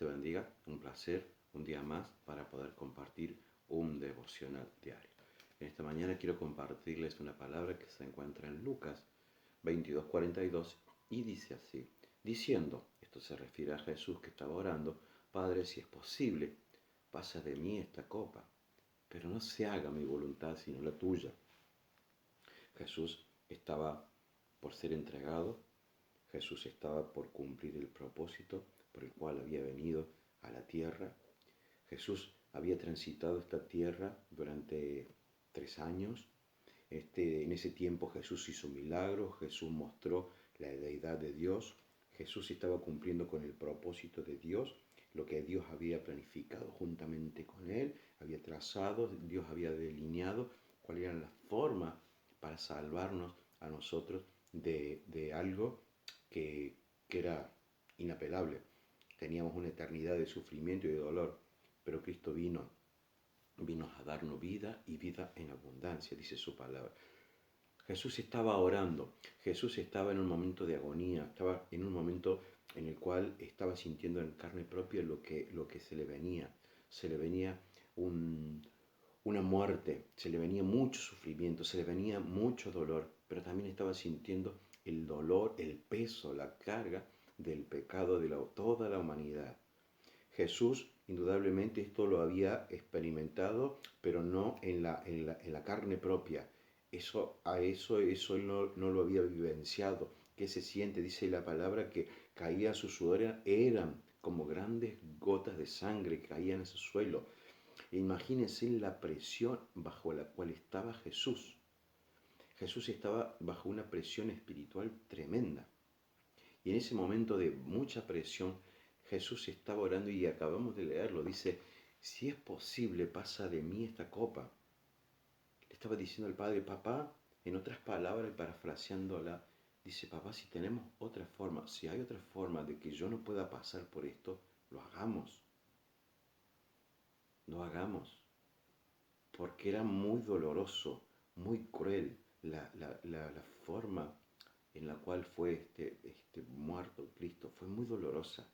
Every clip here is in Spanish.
te bendiga, un placer, un día más para poder compartir un devocional diario. En esta mañana quiero compartirles una palabra que se encuentra en Lucas 22:42 y dice así, diciendo, esto se refiere a Jesús que estaba orando, Padre, si es posible, pasa de mí esta copa, pero no se haga mi voluntad sino la tuya. Jesús estaba por ser entregado, Jesús estaba por cumplir el propósito por el cual había venido a la tierra. Jesús había transitado esta tierra durante 3 años. En ese tiempo Jesús hizo milagros, Jesús mostró la deidad de Dios, Jesús estaba cumpliendo con el propósito de Dios, lo que Dios había planificado juntamente con él, había trazado, Dios había delineado cuál era la forma para salvarnos a nosotros de algo que era inapelable. Teníamos una eternidad de sufrimiento y de dolor, pero Cristo vino a darnos vida y vida en abundancia, dice su palabra. Jesús estaba orando, Jesús estaba en un momento de agonía, estaba en un momento en el cual estaba sintiendo en carne propia lo que se le venía una muerte, se le venía mucho sufrimiento, se le venía mucho dolor, pero también estaba sintiendo el dolor, el peso, la carga del pecado de toda la humanidad. Jesús, indudablemente, esto lo había experimentado, pero no en la carne propia. Eso él no lo había vivenciado. ¿Qué se siente? Dice la palabra que caía su sudor, eran como grandes gotas de sangre que caían en ese suelo. Imagínense la presión bajo la cual estaba Jesús. Jesús estaba bajo una presión espiritual tremenda. Y en ese momento de mucha presión, Jesús estaba orando y acabamos de leerlo. Dice, si es posible, pasa de mí esta copa. Le estaba diciendo al Padre, papá, en otras palabras, parafraseándola, dice, papá, si tenemos otra forma, si hay otra forma de que yo no pueda pasar por esto, lo hagamos. Lo hagamos. Porque era muy doloroso, muy cruel la forma en la cual fue muerto Cristo, fue muy dolorosa.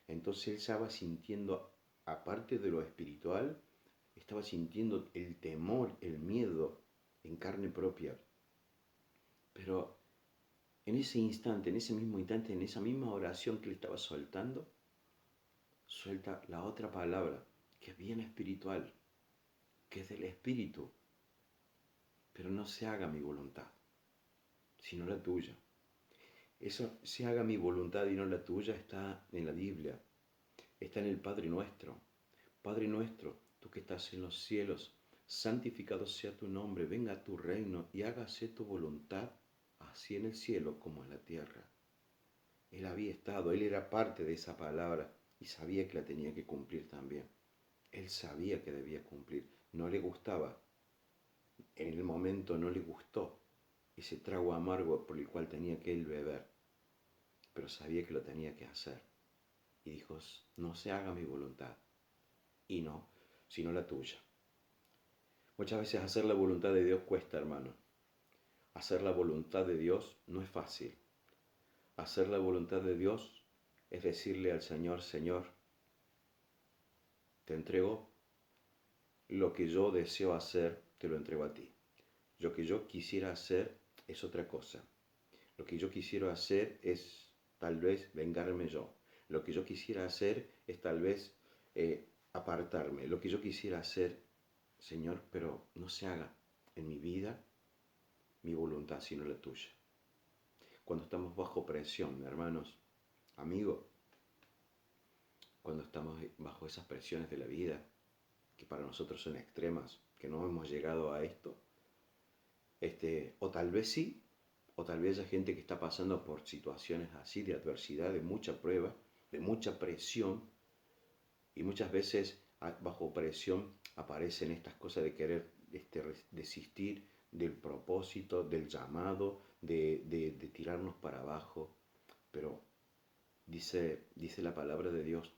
Entonces él estaba sintiendo, aparte de lo espiritual, estaba sintiendo el temor, el miedo en carne propia. Pero en ese instante, en ese mismo instante, en esa misma oración que él estaba soltando, suelta la otra palabra, que es bien espiritual, que es del Espíritu. Pero no se haga mi voluntad, sino la tuya. Eso, se haga mi voluntad y no la tuya, está en la Biblia, está en el Padre Nuestro. Padre nuestro, tú que estás en los cielos, santificado sea tu nombre, venga a tu reino y hágase tu voluntad, así en el cielo como en la tierra. Él había estado, él era parte de esa palabra y sabía que la tenía que cumplir también. Él sabía que debía cumplir, no le gustaba, en el momento no le gustó ese trago amargo por el cual tenía que él beber, pero sabía que lo tenía que hacer. Y dijo, no se haga mi voluntad, y no, sino la tuya. Muchas veces hacer la voluntad de Dios cuesta, hermano. Hacer la voluntad de Dios no es fácil. Hacer la voluntad de Dios es decirle al Señor, Señor, te entrego lo que yo deseo hacer, te lo entrego a ti. Lo que yo quisiera hacer es otra cosa. Lo que yo quisiera hacer es tal vez vengarme yo. Lo que yo quisiera hacer es tal vez apartarme. Lo que yo quisiera hacer, Señor, pero no se haga en mi vida mi voluntad, sino la tuya. Cuando estamos bajo presión, hermanos, amigos, cuando estamos bajo esas presiones de la vida, que para nosotros son extremas, que no hemos llegado a esto, o tal vez sí, o tal vez hay gente que está pasando por situaciones así de adversidad, de mucha prueba, de mucha presión, y muchas veces bajo presión aparecen estas cosas de querer desistir del propósito, del llamado, de tirarnos para abajo. Pero dice la palabra de Dios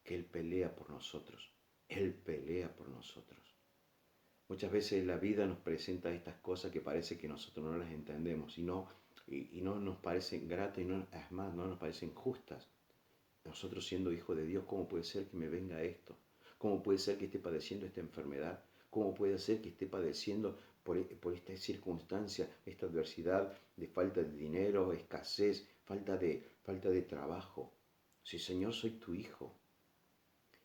que Él pelea por nosotros. Él pelea por nosotros. Muchas veces la vida nos presenta estas cosas que parece que nosotros no las entendemos y no nos parecen gratas y no, es más, no nos parecen justas. Nosotros siendo hijos de Dios, ¿cómo puede ser que me venga esto? ¿Cómo puede ser que esté padeciendo esta enfermedad? ¿Cómo puede ser que esté padeciendo por esta circunstancia, esta adversidad de falta de dinero, escasez, falta de trabajo? Si Señor, soy tu hijo.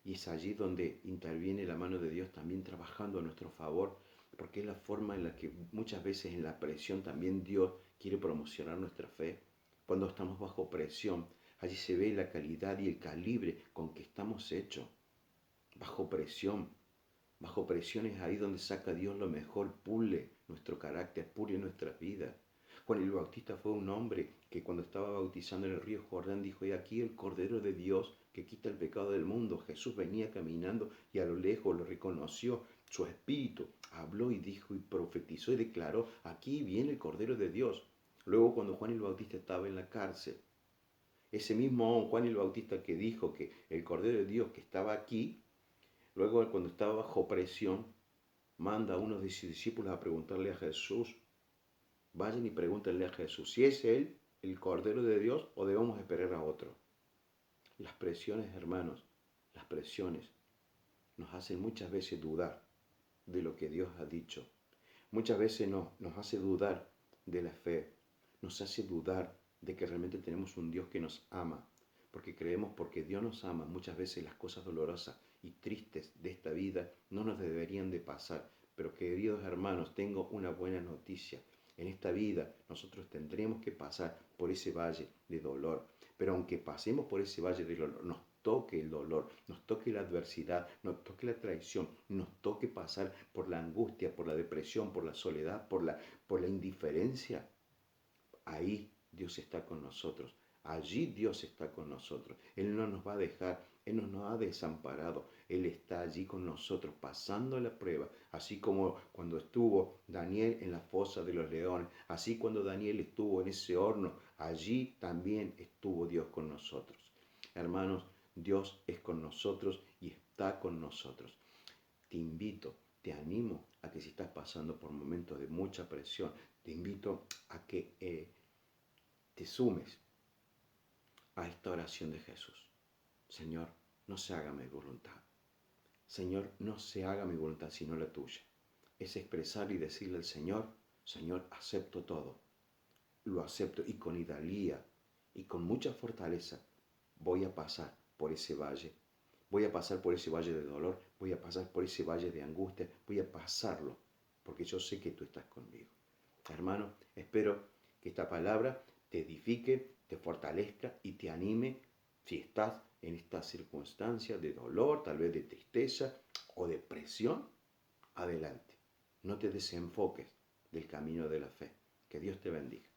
Y es allí donde interviene la mano de Dios también trabajando a nuestro favor, porque es la forma en la que muchas veces en la presión también Dios quiere promocionar nuestra fe. Cuando estamos bajo presión, allí se ve la calidad y el calibre con que estamos hechos. Bajo presión. Bajo presión es ahí donde saca Dios lo mejor, pule nuestro carácter, pule nuestras vidas. Juan el Bautista fue un hombre que cuando estaba bautizando en el río Jordán dijo: "He aquí el Cordero de Dios que quita el pecado del mundo". Jesús venía caminando y a lo lejos lo reconoció. Su espíritu habló y dijo y profetizó y declaró: "Aquí viene el Cordero de Dios". Luego, cuando Juan el Bautista estaba en la cárcel, ese mismo Juan el Bautista que dijo que el Cordero de Dios que estaba aquí, luego cuando estaba bajo presión, manda a unos de sus discípulos a preguntarle a Jesús: "Vayan y pregúntenle a Jesús si es Él el Cordero de Dios o debemos esperar a otro". Las presiones, hermanos, las presiones nos hacen muchas veces dudar de lo que Dios ha dicho. Muchas veces nos hace dudar de la fe, nos hace dudar de que realmente tenemos un Dios que nos ama, porque creemos porque Dios nos ama, muchas veces las cosas dolorosas y tristes de esta vida no nos deberían de pasar. Pero queridos hermanos, tengo una buena noticia. En esta vida nosotros tendremos que pasar por ese valle de dolor, pero aunque pasemos por ese valle de dolor, nos toque el dolor, nos toque la adversidad, nos toque la traición, nos toque pasar por la angustia, por la depresión, por la soledad, por la indiferencia, ahí Dios está con nosotros. Allí Dios está con nosotros. Él no nos va a dejar, Él no nos ha desamparado. Él está allí con nosotros, pasando la prueba. Así como cuando estuvo Daniel en la fosa de los leones, así cuando Daniel estuvo en ese horno, allí también estuvo Dios con nosotros. Hermanos, Dios es con nosotros y está con nosotros. Te invito, te animo a que si estás pasando por momentos de mucha presión, te invito a que te sumes a esta oración de Jesús. Señor, no se haga mi voluntad. Señor, no se haga mi voluntad sino la tuya. Es expresar y decirle al Señor: Señor, acepto todo. Lo acepto y con hidalguía y con mucha fortaleza voy a pasar por ese valle. Voy a pasar por ese valle de dolor, voy a pasar por ese valle de angustia, voy a pasarlo, porque yo sé que tú estás conmigo. Hermano, espero que esta palabra te edifique, te fortalezca y te anime si estás en esta circunstancia de dolor, tal vez de tristeza o de presión. Adelante, no te desenfoques del camino de la fe. Que Dios te bendiga.